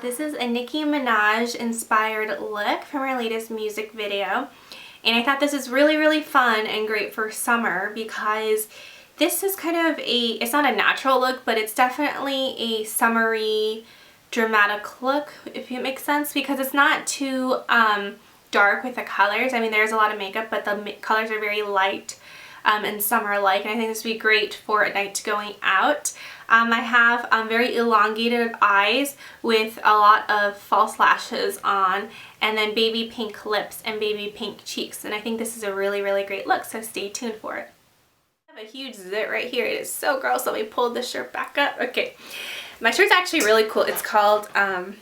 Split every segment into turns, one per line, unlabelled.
this is a Nicki Minaj inspired look from her latest music video. And I thought this is really fun and great for summer because this is kind of it's not a natural look, but it's definitely a summery, dramatic look, if it makes sense, because it's not too dark with the colors. I mean, there's a lot of makeup, but the colors are very light and summer-like, and I think this would be great for a night going out. I have very elongated eyes with a lot of false lashes on, and then baby pink lips and baby pink cheeks, and I think this is a really great look, so stay tuned for it. I have a huge zit right here. It is so gross. Let me pull the shirt back up. Okay, my shirt's actually really cool. It's called it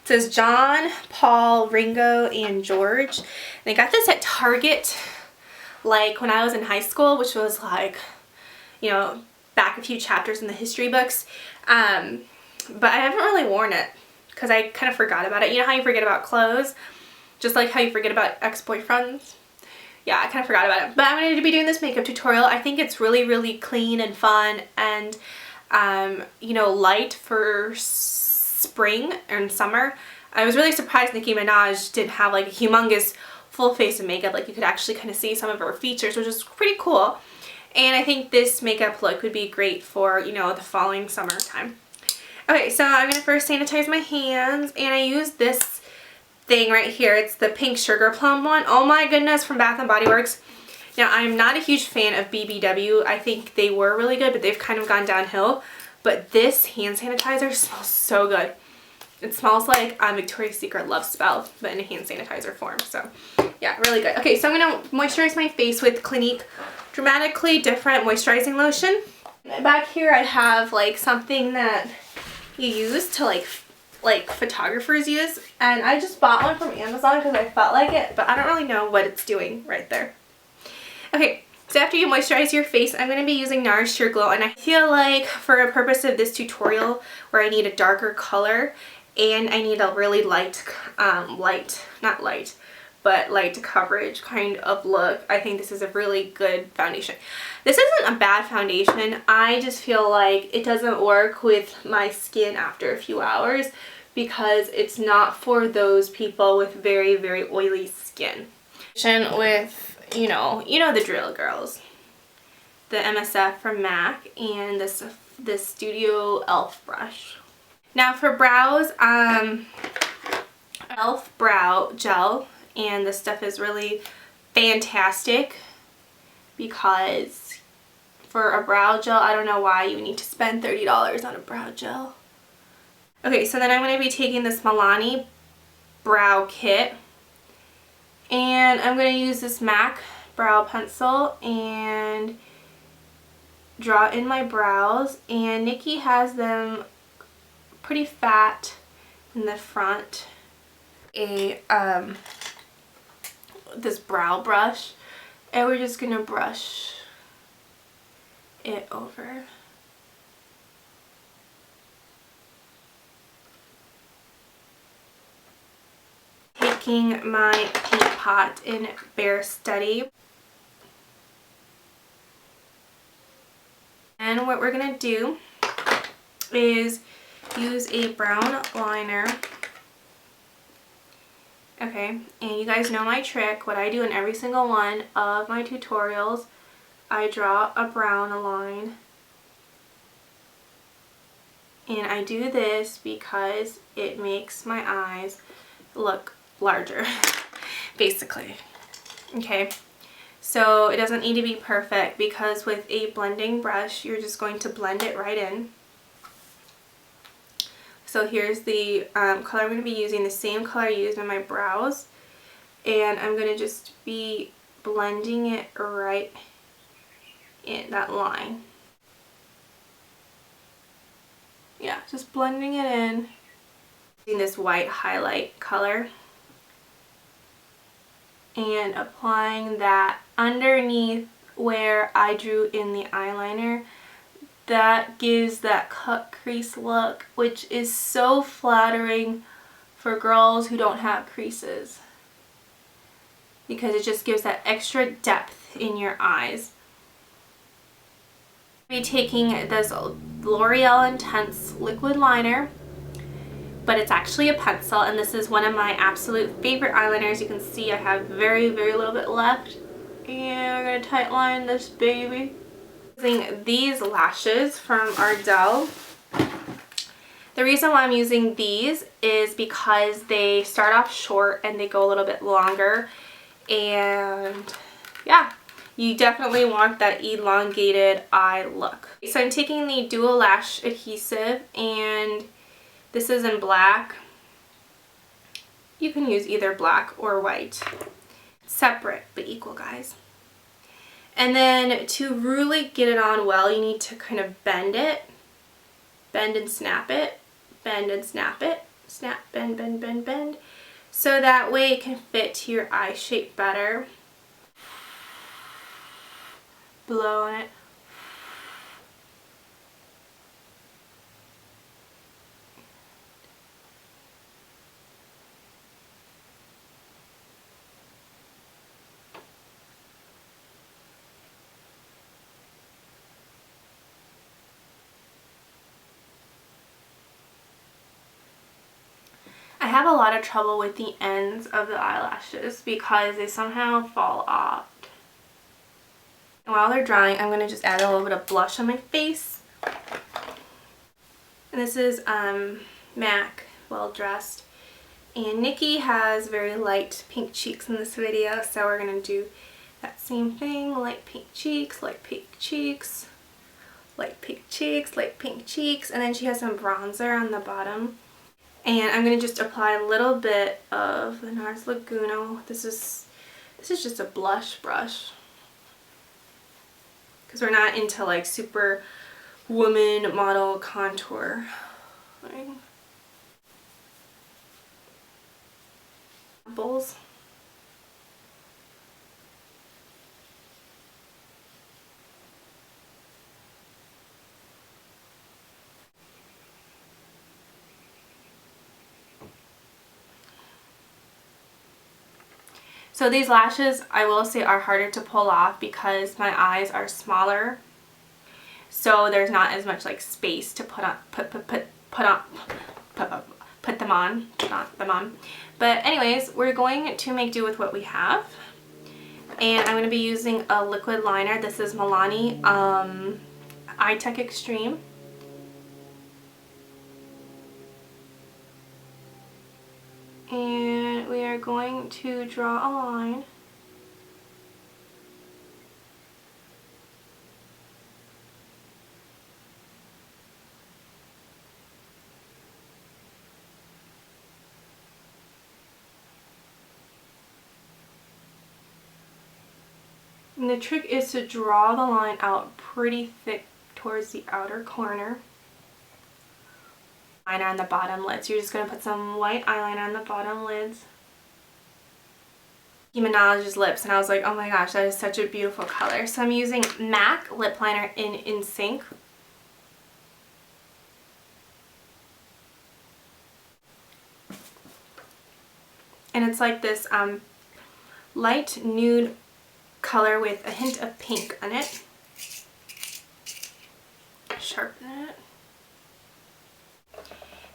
says John, Paul, Ringo, and George, and I got this at Target like when I was in high school, which was like, you know, back a few chapters in the history books, but I haven't really worn it because I kind of forgot about it. You know how you forget about clothes, just like how you forget about ex-boyfriends? Yeah, I kind of forgot about it, but I'm going to be doing this makeup tutorial. I think it's really clean and fun and you know, light for spring and summer. I was really surprised Nicki Minaj didn't have like a humongous full face of makeup. Like, you could actually kind of see some of her features, which is pretty cool. And I think this makeup look would be great for, you know, the following summertime. Okay, so I'm going to first sanitize my hands, and I use this thing right here. It's the pink sugar plum one. Oh my goodness, from Bath & Body Works. Now, I'm not a huge fan of BBW. I think they were really good, but they've kind of gone downhill. But this hand sanitizer smells so good. It smells like Victoria's Secret Love Spell, but in a hand sanitizer form. So, yeah, really good. Okay, so I'm going to moisturize my face with Clinique Dramatically Different Moisturizing Lotion. Back here I have like something that you use to like photographers use, and I just bought one from Amazon because I felt like it, but I don't really know what it's doing right there. Okay, so after you moisturize your face, I'm going to be using Nars Sheer Glow, and I feel like for the purpose of this tutorial where I need a darker color and I need a really light coverage kind of look, I think this is a really good foundation. This isn't a bad foundation. I just feel like it doesn't work with my skin after a few hours because it's not for those people with very oily skin. With, you know the drill, girls. The MSF from MAC and this Studio Elf brush. Now for brows, Elf Brow Gel, and this stuff is really fantastic because for a brow gel, I don't know why you need to spend $30 on a brow gel. Okay, so then I'm going to be taking this Milani brow kit, and I'm going to use this MAC brow pencil and draw in my brows, and Nicki has them pretty fat in the front. This brow brush, and we're just gonna brush it over. Taking my paint pot in Bare Study, and what we're gonna do is use a brown liner. Okay, and you guys know my trick. What I do in every single one of my tutorials, I draw a brown line. And I do this because it makes my eyes look larger, basically. Okay, so it doesn't need to be perfect because with a blending brush, you're just going to blend it right in. So here's the color I'm going to be using, the same color I used on my brows, and I'm going to just be blending it right in that line. Yeah, just blending it in. Using this white highlight color and applying that underneath where I drew in the eyeliner. That gives that cut crease look, which is so flattering for girls who don't have creases because it just gives that extra depth in your eyes. I'll be taking this L'Oreal Intense liquid liner but it's actually a pencil, and this is one of my absolute favorite eyeliners. You can see I have very little bit left, and we're going to tight line this baby. Using these lashes from Ardell. The reason why I'm using these is because they start off short and they go a little bit longer, and yeah, you definitely want that elongated eye look. So I'm taking the Dual Lash Adhesive, and this is in black. You can use either black or white. Separate but equal, guys. And then to really get it on well, you need to kind of bend it. Bend and snap it. Bend and snap it. Snap, bend, bend, bend, bend. So that way it can fit to your eye shape better. Blow on it. I have a lot of trouble with the ends of the eyelashes because they somehow fall off. And while they're drying, I'm going to just add a little bit of blush on my face. And this is MAC Well Dressed. And Nicki has very light pink cheeks in this video, so we're going to do that same thing. Light pink cheeks, light pink cheeks, light pink cheeks, light pink cheeks. And then she has some bronzer on the bottom. And I'm going to just apply a little bit of the Nars Laguna. This is just a blush brush, because we're not into like super woman model contour. Bowls. So these lashes, I will say, are harder to pull off because my eyes are smaller. So there's not as much like space to put them on, not them on. But anyways, we're going to make do with what we have. And I'm going to be using a liquid liner. This is Milani Eye Tech Extreme. And we are going to draw a line. And the trick is to draw the line out pretty thick towards the outer corner. Eyeliner on the bottom lids. You're just going to put some white eyeliner on the bottom lids. Nicki Minaj's lips, and I was like, oh my gosh, that is such a beautiful color. So I'm using MAC lip liner in Sync. And it's like this light nude color with a hint of pink on it. Sharpen it.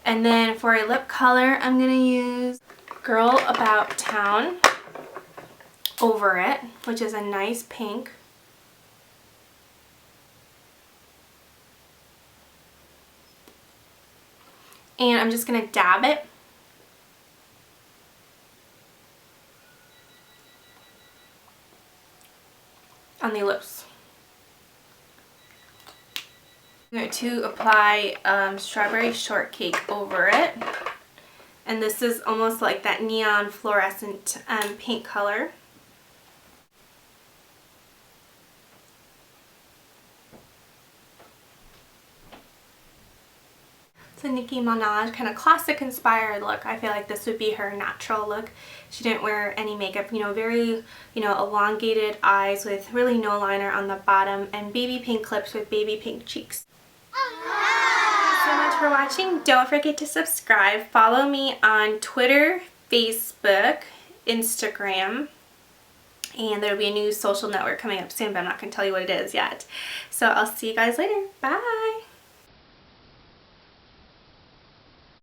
And then for a lip color, I'm going to use Girl About Town over it, which is a nice pink. And I'm just going to dab it on the lips. I'm going to apply Strawberry Shortcake over it. And this is almost like that neon fluorescent pink color. It's a Nicki Minaj kind of classic inspired look. I feel like this would be her natural look. She didn't wear any makeup, you know, very, elongated eyes with really no liner on the bottom, and baby pink lips with baby pink cheeks. Thanks so much for watching. Don't forget to subscribe. Follow me on Twitter, Facebook, Instagram, and there'll be a new social network coming up soon, but I'm not going to tell you what it is yet. So I'll see you guys later. Bye!